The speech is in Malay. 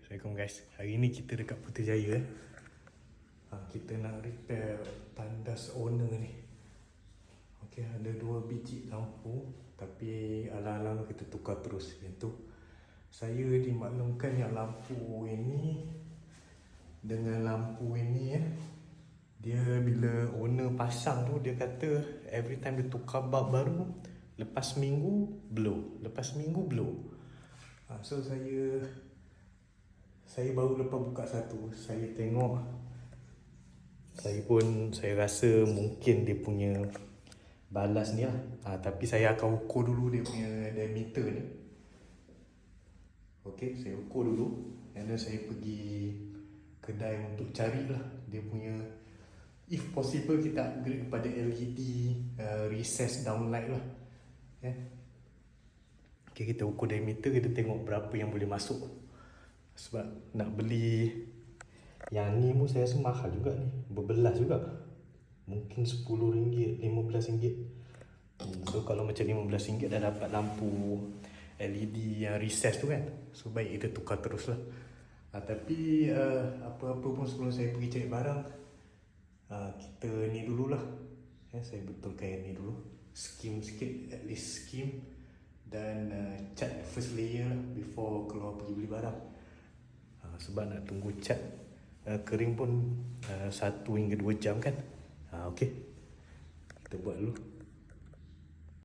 Assalamualaikum guys. Hari ni kita dekat Putrajaya kita nak repair tandas owner ni. Okey, ada 2 biji lampu tapi alang-alang kita tukar terus. Yang tu saya dimaklumkan yang lampu ini dengan lampu ini dia bila owner pasang tu dia kata every time dia tukar bulb baru, lepas minggu blow, lepas minggu blow. So saya baru lepas buka satu, saya tengok, saya rasa mungkin dia punya balas ni lah. Tapi saya akan ukur dulu dia punya diameter ni. Okey, saya ukur dulu, dan then saya pergi kedai untuk carilah dia punya, if possible kita upgrade kepada LED recessed downlight lah. Okay, kita ukur diameter, kita tengok berapa yang boleh masuk. Sebab nak beli yang ni pun saya rasa mahal juga ni, berbelas juga. Mungkin RM10, RM15. So kalau macam RM15 dah dapat lampu LED yang recess tu kan, so baik kita tukar terus lah. Tapi apa-apa pun sebelum saya pergi cari barang, kita ni dululah. Saya betulkan yang ni dulu, skim sikit, at least skim, dan cat first layer lah before keluar pergi beli barang. Sebab nak tunggu cat kering pun 1 hingga 2 jam kan. Okey, kita buat dulu.